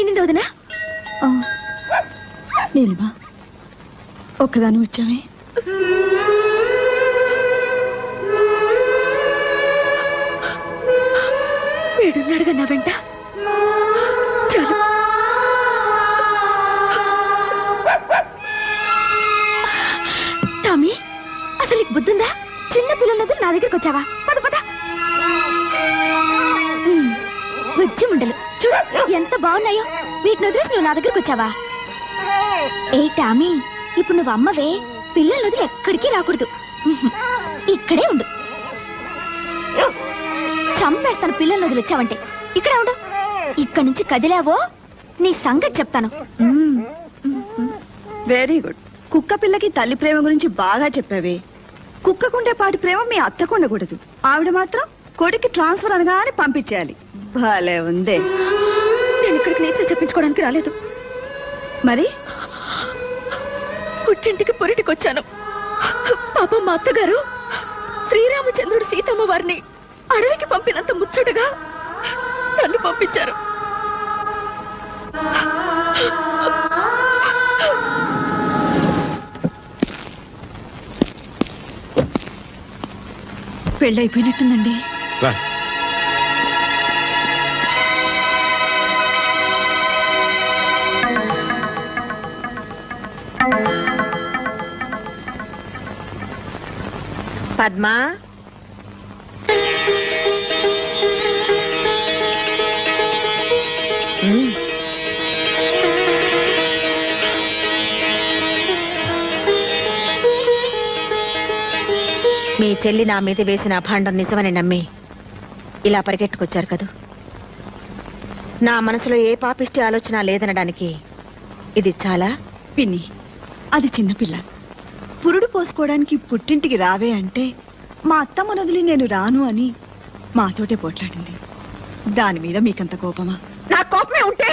ఈయనింది వదినా? నీలిమా, ఒక్కదాని వచ్చామే. వీడున్నాడుగా నా వెంట. చాలు. టామీ, అసలు నీకు బుద్ధుందా? చిన్న పిల్లలతో నా దగ్గరికి వచ్చావా? పద పద. బుజ్జి ముండలు చూడు ఎంత బాగున్నాయో. వీటిని వదిలేసి నువ్వు నా దగ్గరికి వచ్చావా? ఏ టామీ, ఇప్పుడు నువ్వు అమ్మవే. పిల్లలు వదిలి ఎక్కడికి రాకూడదు. ఇక్కడే ఉండు. చంపేస్తాను పిల్లలు వదిలి వచ్చావంటే. ఇక్కడే ఉండు. ఇక్కడి నుంచి కదిలావో నీ సంగతి చెప్తాను. Very good. కుక్క పిల్లకి తల్లి ప్రేమ గురించి బాగా చెప్పావే. కుక్కకుండే పాటి ప్రేమ మీ అత్తకు ఉండకూడదు. ఆవిడ మాత్రం కొడుకు ట్రాన్స్ఫర్ అనగానే పంపించేయాలి. భలే ఉందే. నేను ఇక్కడికి నీతులు చెప్పించుకోవడానికి రాలేదు. మరి పుట్టింటికి పొరిటికి వచ్చాను. పాప మా అత్తగారు శ్రీరామచంద్రుడు సీతమ్మ వారిని అడవికి పంపినంత ముచ్చటగా నన్ను పంపించారు. పెళ్ళైపోయినట్టుందండి. పద్మా, మీ చెల్లి నా మీద వేసిన అభాండం నిజమని నమ్మి ఇలా పరిగెట్టుకొచ్చారు కదూ. నా మనసులో ఏ పాపిష్టి ఆలోచన లేదనడానికి ఇది చాలా. పిన్ని, అది చిన్నపిల్ల. పురుడు పోసుకోవడానికి పుట్టింటికి రావే అంటే మా అత్తమ్మ వదిలి నేను రాను అని మాతోటే పోట్లాడింది. దాని మీద మీకంత కోపమా? నా కోపమే ఉంటే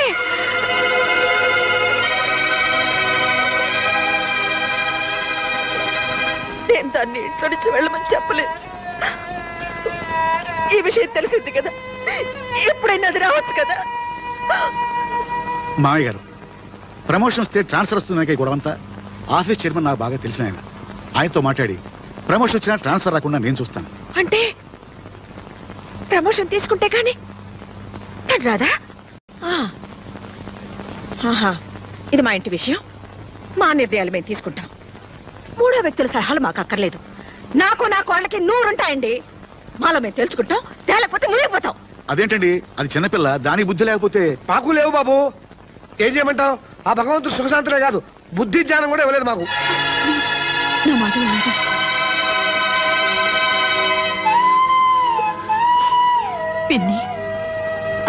నేను దాన్ని ఇంట్లో నుంచి వెళ్ళమని చెప్పలేదు. ఈ విషయం తెలిసింది కదా, ఎప్పుడైనా అది రావచ్చు కదా. మామయ్య గారు, ప్రమోషన్ వస్తే ట్రాన్స్ఫర్ వస్తున్నాయి గొడవంతా. ఆఫీస్ చైర్మన్ నాకు బాగా తెలిసిన ఆయన. ఆయనతో మాట్లాడి ప్రమోషన్ వచ్చినా ట్రాన్స్ఫర్ రాకుండా నేను చూస్తాను. అంటే ప్రమోషన్ తీసుకుంటే కానీ తను రాదా? ఇది మా ఇంటి విషయం. మా నిర్ణయాలు మేము తీసుకుంటాం. మూడో వ్యక్తుల సలహాలు మాకు అక్కర్లేదు. నాకు నా కోళ్ళకి 100 ఉంటాయండి. మాలో మేము తెలుసుకుంటాం. తేలేకపోతే మునిగిపోతాం. అదేంటండి, అది చిన్నపిల్ల, దానికి బుద్ధి లేకపోతే. మాకు లేవు బాబు. ఏం చేయమంటావు? ఆ భగవంతుడు సుఖశాంతులే కాదు, బుద్ధి జ్ఞానం కూడా ఇవ్వలేదు మాకు. నా మాట వినండి. పిన్ని,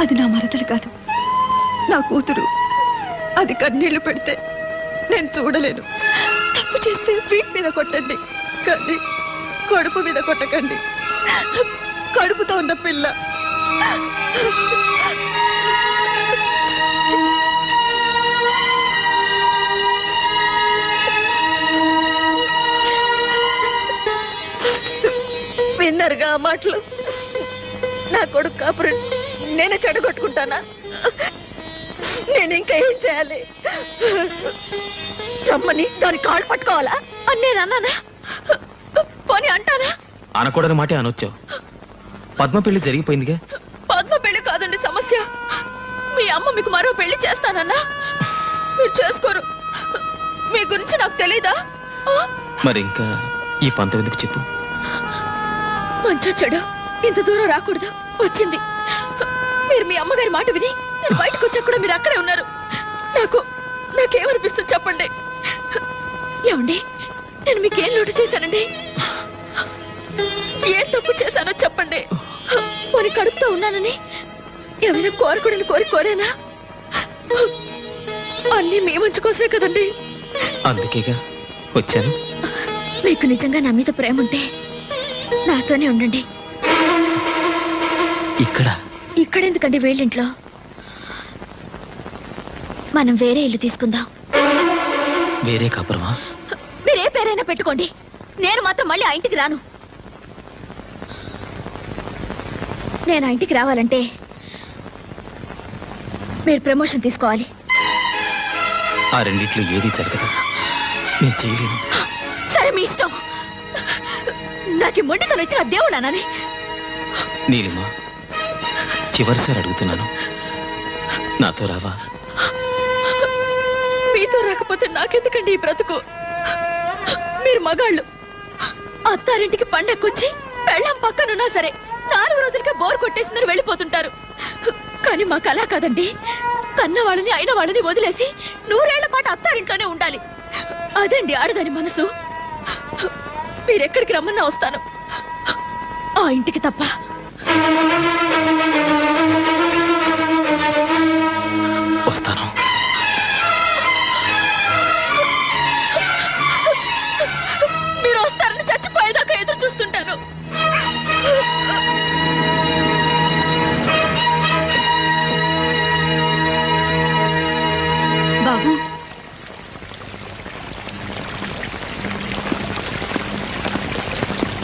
అది నా మరదలు కాదు, నా కూతురు. అది కన్నీళ్లు పెడితే నేను చూడలేను. తప్పు చేస్తే వీప్ మీద కొట్టండి, కానీ కడుపు మీద కొట్టకండి. కడుపుతో ఉన్న పిల్ల. విన్నరుగా ఆ మాటలు? నా కొడుకు కాపురం నేనే చెడగొట్టుకుంటానా? నేను ఇంకా ఏం చేయాలి? రమ్మని దాని కాళ్ళు పట్టుకోవాలా అని నేను అన్నానా? పోనీ అంటానా? అనకూడని మాట అనొచ్చావు. పద్మ పెళ్లి జరిగిపోయిందిగా. పద్మ పెళ్లి కాదండి సమస్య. మీ అమ్మ మీకు మరో పెళ్లి చేస్తానన్నా మీరు చేసుకోరు. మీ గురించి నాకు తెలీదా? మరి ఇంకా ఈ పంతం ఎందుకు చెప్పు? మంచో చెడు ఇంత దూరం రాకూడదు, వచ్చింది. మీరు మీ అమ్మగారి మాట విని నేను బయటకు వచ్చాక కూడా మీరు అక్కడే ఉన్నారు. నాకేమనిపిస్తుంది చెప్పండి. ఏమండి, నేను మీకేం లోటు చేశానండి? ఏం తప్పు చేశానో చెప్పండి. పోనీ కడుపుతో ఉన్నానని ఏమైనా కోరకూడని కోరేనా? అన్నీ మీ మంచి కోసమే కదండి. అందుకేగా వచ్చాను. మీకు నిజంగా నా మీద ప్రేమ ఉంటే నాతోనే ఉండండి. ఇక్కడెందుకండి వేళ్ళింట్లో? మనం వేరే ఇల్లు తీసుకుందాం. వేరే కాపురమా? మీరే పేరైనా పెట్టుకోండి, నేను మాత్రం మళ్ళీ ఆ ఇంటికి రాను. నేను ఆ ఇంటికి రావాలంటే మీరు ప్రమోషన్ తీసుకోవాలి. ఆ రెండిట్లో ఏది జరగదు. నేను చేయలేను. సరే మీ ఇష్టం. నాకు మొండితనం ఇచ్చిన దేవుడు అనాలి. నీలిమా, చివరిసారి అడుగుతున్నాను, నాతో రావా? మీతో రాకపోతే నాకెందుకండి ఈ బ్రతుకు? మీరు మగాళ్ళు అత్తారింటికి పండక్కొచ్చి పెళ్ళం పక్కనున్నా సరే 4 రోజులకే బోర్ కొట్టేసిందని వెళ్ళిపోతుంటారు. కానీ మాకు అలా కాదండి. కన్న వాళ్ళని అయిన వాళ్ళని వదిలేసి 100 ఏళ్ల పాటు అత్తారింట్లోనే ఉండాలి. అదండి ఆడదాని మనసు. మీరెక్కడికి రమ్మన్నా వస్తాను, ఆ ఇంటికి తప్ప. వస్తాను. మీరు వస్తారని చచ్చిపోయేదాకా ఎదురు చూస్తుంటాను. బాబు,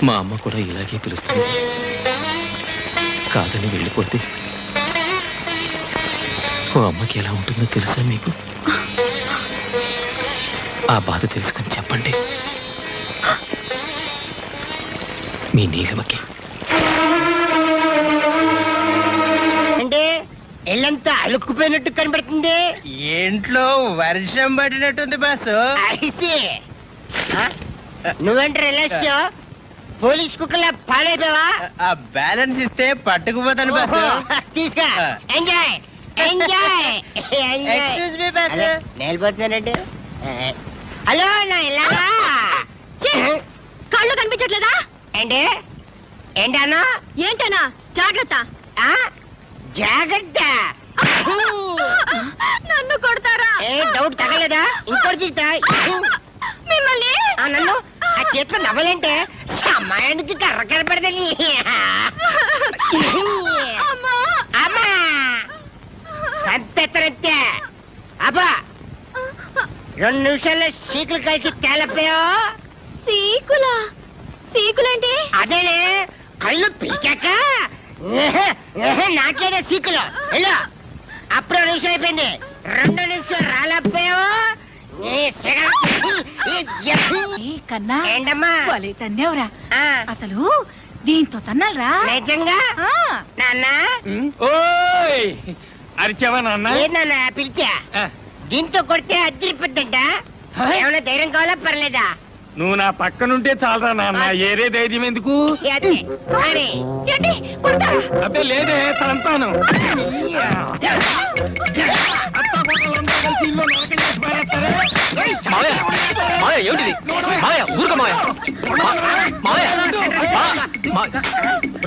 మా అమ్మ కూడా ఇలాగే పిలుస్తుంది. కాదని వెళ్ళిపోతే ఓ అమ్మకి ఎలా ఉంటుందో తెలుసా మీకు? ఆ బాధ తెలుసుకొని చెప్పండి మీ నీలిమకి. అంటే ఇల్లంతా అలుక్కుపోయినట్టు కనబడుతుంది. ఇంట్లో వర్షం పడినట్టుంది బాసు. ఐసి నువ్వేంటి రిలాక్స్ పోలీస్ కుక్కలా పాడైపోయావా? ఆ బ్యాలెన్స్ ఇస్తే పట్టుకుపోతాను బాసు. తీసుకా enjoy enjoy excuse me boss. నేలిపోతున్నానండి. హలో నా ఇలాగా కళ్ళు కనిపించట్లేదా? ఏంటి ఏంటన్నా ఏంటనా? జాగ్రత్త. జాగ్రత్త. నన్ను కొడతారా? ఏ డౌట్ తగలేదా? ఇంకోటి తీస్తా మిమ్మల్ని. నన్ను ఆ చేతిలో నవ్వలేంటే సమయానికి కర్ర కనపడదని. అమ్మా సంపెత్తనంతే. అబ్బా 2 నిమిషాల్లో సీకులు కలిసి తేలపోయా. సీకులా? సీకులంటే? అదేనే కళ్ళు పీకాక నాకేనే సీకులు. వెళ్ళు. అప్పుడు 2 నిమిషాలు అయిపోయింది. 2 నిమిషాలు రాలేకపోయావు. కన్నా ఏంటమ్మా వాళ్ళే తన్నేవరా? ఆ, అసలు దీంతో తన్నాలరా? నిజంగా నాన్న ఓయ్ అరిచావా నాన్న? నాన్న పిలిచా. దీంతో కొడితే అద్దరిపోద్దంట. ఏమైనా ధైర్యం కావాలా పర్లేదా? నువ్వు నా పక్కనుంటే చాలరా నాన్న. ఏరే ధైర్యం ఎందుకు? అదే అని. అబ్బే లేదే తంతాను. మావయ్య, మావయ్య ఏమిటిది? మావయ్య ఊరుక మావయ్య. మావయ్య,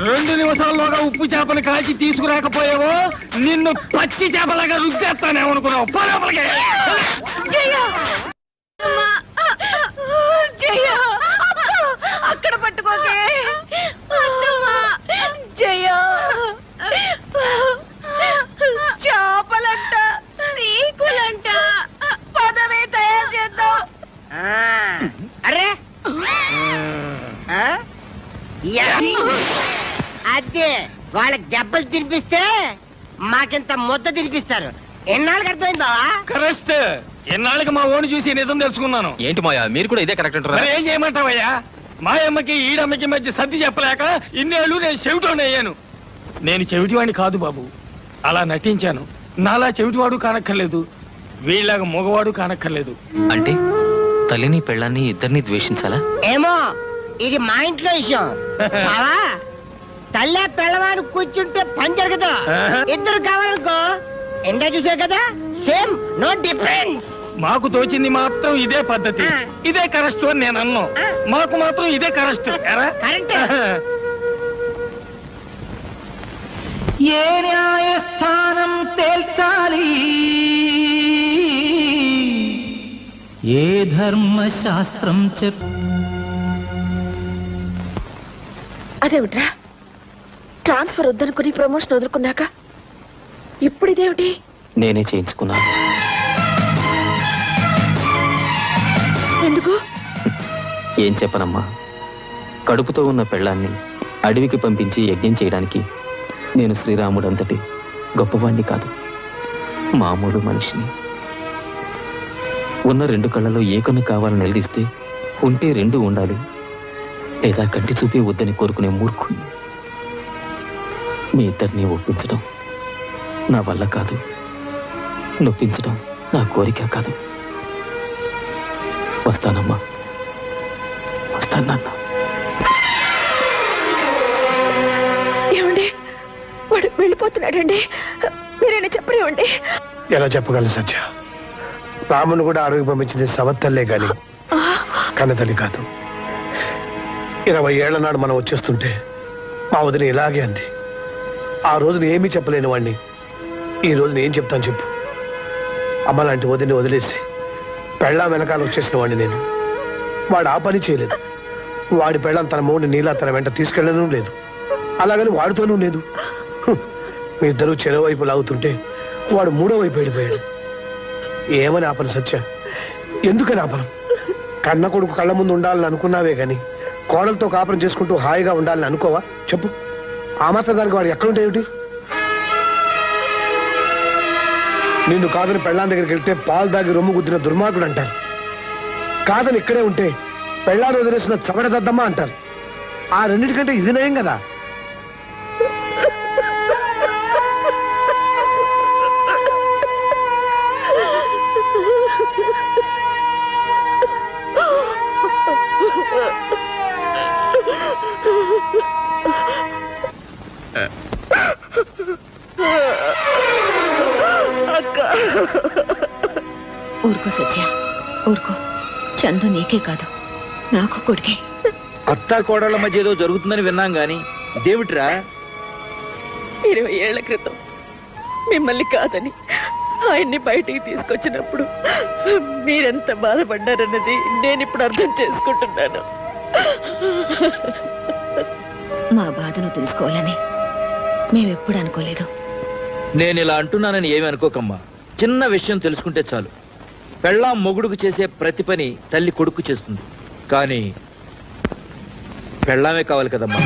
2 నిమిషాల్లోగా ఉప్పు చేపను కాల్చి తీసుకురాకపోయావో నిన్ను పచ్చి చేపలాగా రుద్దేస్తానేమనుకున్నావు. పోలోపలికి. అక్కడ పట్టుకోకే. జయ చేపలంట, సీకులంట, పదవే తయారు చేద్దాం. అరే అదే వాళ్ళకి దెబ్బలు తినిపిస్తే మాకింత ముద్ద తినిపిస్తారు. ఎన్నాళ్ళకి అర్థమైంది బావా? కరెక్ట్. ఎన్నాళ్ళకి మా ఓని చూసి నిజం తెలుసుకున్నాను. ఏంటి మావయ్య మీరు కూడా ఇదే కరెక్ట్ అంటారా? మరి ఏం చేయమంటావయ్యా? మాయమ్మకి ఈడమ్మకి మధ్య సర్ది చెప్పలేక ఇన్నేళ్ళు నేను చెవిటోని అయ్యాను. నేను చెవిటివాడిని కాదు బాబు, అలా నటించాను. నాలా చెవిటివాడు కానక్కర్లేదు, వీళ్ళగా మగవాడు కానక్కర్లేదు. అంటే తల్లిని పెళ్ళాన్ని ఇద్దరిని ద్వేషించాలా? ఏమో ఇది మా ఇంట్లో విషయం బావా. తల్లి పిల్లవాడు కూర్చుంటే పని జరగదు. ఇద్దరు కావాలనుకో ఎండా చూసా కదా, సేమ్ నో డిఫరెన్స్. మాకు తోచింది మాత్రం ఇదే పద్ధతి, ఇదే కరెక్ట్ అని నేను అన్నాను. మాకు మాత్రం ఇదే కరెక్ట్. కరెక్ట్. ఏ న్యాయస్థానం తేల్చాలి, ఏ ధర్మశాస్త్రం అదేమిట్రా, ట్రాన్స్ఫర్ వద్దనుకుని ప్రమోషన్ వదులుకున్నాక ఇప్పుడు ఇదేమిటి? నేనే చేయించుకున్నాను. ఎందుకు? ఏం చెప్పనమ్మా, కడుపుతో ఉన్న పెళ్ళాన్ని అడవికి పంపించి యజ్ఞం చేయడానికి నేను శ్రీరాముడు అంతటి గొప్పవాణ్ణి కాదు. మామూలు మనిషిని. ఉన్న 2 కళ్ళలో ఏ కన్ను కావాలని నిలదీస్తే ఉంటే 2 ఉండాలి, లేదా కంటి చూపే వద్దని కోరుకునే మూర్ఖుణ్ణి. మీ ఇద్దరిని ఒప్పించడం నా వల్ల కాదు, నొప్పించడం నా కోరిక కాదు. వస్తానమ్మా, వస్తాను నాన్న. ఏమండి, వాడు వెళ్ళిపోతున్నాడండి. మీరైనా చెప్పనివ్వండి. ఎలా చెప్పగలను సత్య? రాముని కూడా అడవికి పంపించింది సవత్తల్లే గాని కన్నతల్లి కాదు. 20 ఏళ్ల నాడు మనం వచ్చేస్తుంటే మా వదిన ఇలాగే అంది. ఆ రోజున ఏమీ చెప్పలేని వాడిని ఈ రోజున ఏం చెప్తాను చెప్పు? అమ్మ లాంటి వదిని వదిలేసి పెళ్ళాం వెనకాల వచ్చేసిన వాడిని నేను. వాడు ఆ పని చేయలేదు. వాడి పెళ్ళాం తన మూడిని నీలా తన వెంట తీసుకెళ్ళడం లేదు, అలాగని వాడితోనూ లేదు. మీ ఇద్దరు చెరో వైపు లాగుతుంటే వాడు 3వ వైపు వెళ్ళిపోయాడు. ఏమని ఆపను సత్య? ఎందుకని ఆపను? కన్న కొడుకు కళ్ళ ముందు ఉండాలని అనుకున్నావే గాని కోడలతో కాపురం చేసుకుంటూ హాయిగా ఉండాలని అనుకోవా చెప్పు? ఆ మాత్రం దానికి వాడు ఎక్కడుంటాయేమిటి? నిన్ను కాదని పెళ్ళాం దగ్గరికి వెళ్తే పాలు దాగి రొమ్ము గుద్దిన దుర్మార్గుడు అంటారు. కాదని ఇక్కడే ఉంటే పెళ్ళాన్ని వదిలేసిన చవడదద్దమ్మా అంటారు. ఆ రెండింటికంటే ఇది నయం కదా. ఊరుకో సత్య, ఊరుకో. చందు నీకే కాదు, నాకు కొడుకే. అత్తా కోడళ్ళ మధ్య ఏదో జరుగుతుందని విన్నాం గాని దేవుట్రా 20 ఏళ్ల క్రితం మిమ్మల్ని కాదని ఆయన్ని బయటికి తీసుకొచ్చినప్పుడు మీరెంత బాధపడ్డారన్నది నేను ఇప్పుడు అర్థం చేసుకుంటున్నాను. మా బాధను తెలుసుకోవాలని మేమెప్పుడు అనుకోలేదు. నేను ఇలా అంటున్నానని ఏమి అనుకోకమ్మా. చిన్న విషయం తెలుసుకుంటే చాలు. పెళ్ళాం మొగుడుకు చేసే ప్రతి పని తల్లి కొడుకు చేస్తుంది, కానీ పెళ్ళామే కావాలి కదమ్మా.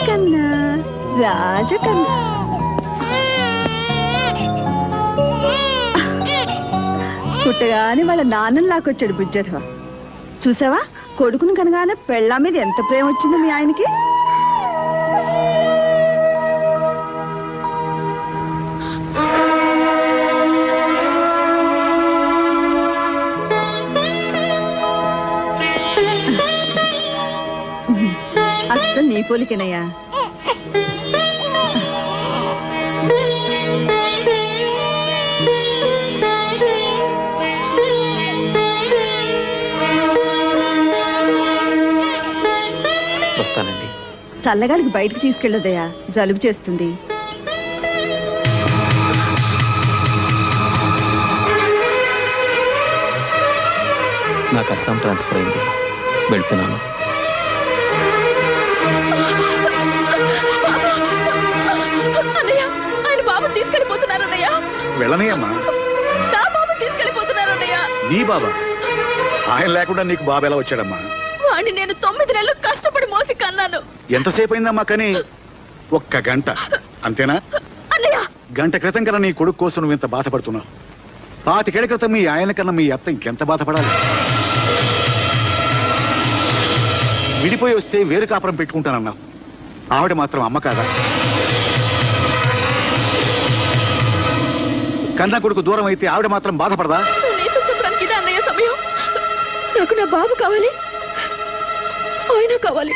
కన్నా రాజకన్నా పుట్టగానే వాళ్ళ నాన్నని లాకొచ్చాడు బుజ్జధవ. చూసావా, కొడుకును కనగానే పెళ్ళా మీద ఎంత ప్రేమ వచ్చిందో మీ ఆయనకి. అస్సలు నీ పోలికేనయ్యా. వస్తానండి. చల్లగాలికి బయటకు తీసుకెళ్ళదయ్యా, జలుబు చేస్తుంది. నాకు అస్సాం ట్రాన్స్ఫర్ అయింది, వెళ్తున్నాను. ఆయన బాబు తీసుకెళ్ళిపోతున్నారన్నయ్యా. వెళ్ళనీయమ్మా. నా బాబు తీసుకెళ్ళిపోతున్నారన్నయ్యా. నీ బాబా? ఆయన లేకుండా నీకు బాబు ఎలా వచ్చాడమ్మా? వాడిని నేను 9 నెలలు కష్టపడి మోసి కన్నాను. ఎంతసేపు అయిందమ్మా? కానీ 1 గంట అంతేనా? అన్నయ్య, గంట క్రితం కన్నా నీ కొడుకు కోసం నువ్వు ఇంత బాధపడుతున్నావు. 25 ఏళ్ల క్రితం మీ ఆయన కన్నా మీ అత్త ఇంకెంత బాధపడాలి? విడిపోయి వస్తే వేరు కాపురం పెట్టుకుంటానన్నావు. ఆవిడ మాత్రం అమ్మ కాదా? కన్నా కొడుకు దూరం అయితే ఆవిడ మాత్రం బాధపడదా? నీతో చెప్పడానికి ఇదే అన్నయ్య సమయం. నాకు నా బాబు కావాలి, ఆయన కావాలి.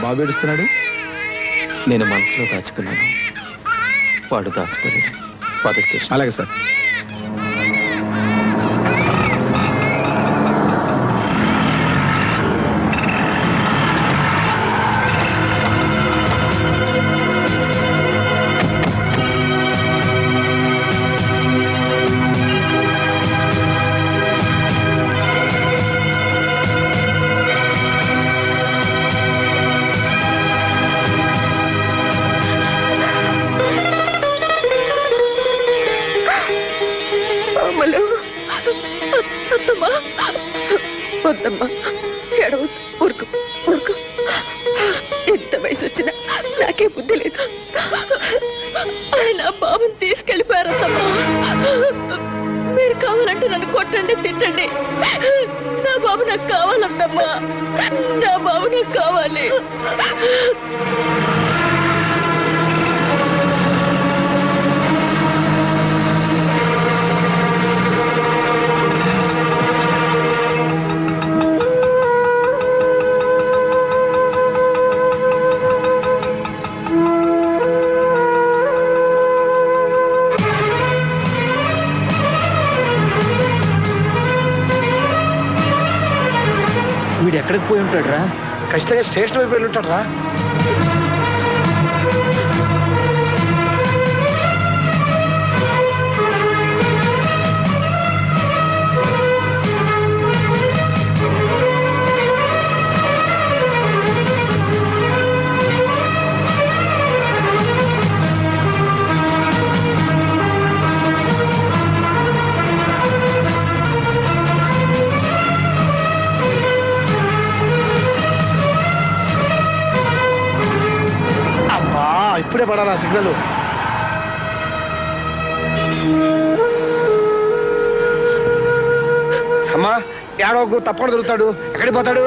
బాబు ఏడుస్తున్నాడు. నేను మనసులో దాచుకున్నాను, వాడు దాచుకోలేడు. పద స్టేషన్. అలాగే సార్. కాదమ్మా, ఏడవద్దు, ఊరుకో ఊరుకో. ఎంత వయసు వచ్చినా నాకే బుద్ధి లేదు. ఆయన బాబుని తీసుకెళ్ళిపోయారమ్మా. మీరు కావాలంటే నన్ను కొట్టండి, తిట్టండి. నా బాబు నాకు కావాలంటమ్మా, నా బాబు నాకు కావాలి. వీడు ఎక్కడికి పోయి ఉంటాడు రా? ఖచ్చితంగా స్టేషన్ వైపు వెళ్ళి ఉంటాడు రా. ఇప్పుడే పడాలా సిగ్నల్. అమ్మా ఏడవకు, తప్పకుండా దొరుకుతాడు. ఎక్కడికి పోతాడు?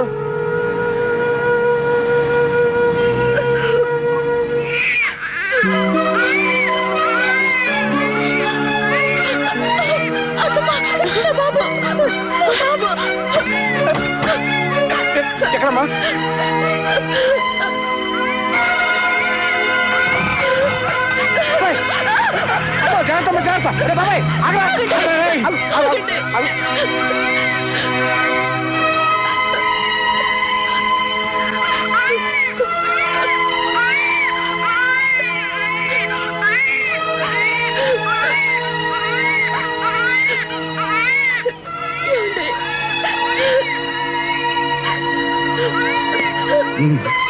ఎక్కడమ్మా? జాగ్రత్త జాగ్రత్త. బాబాయ్ ఏమండి?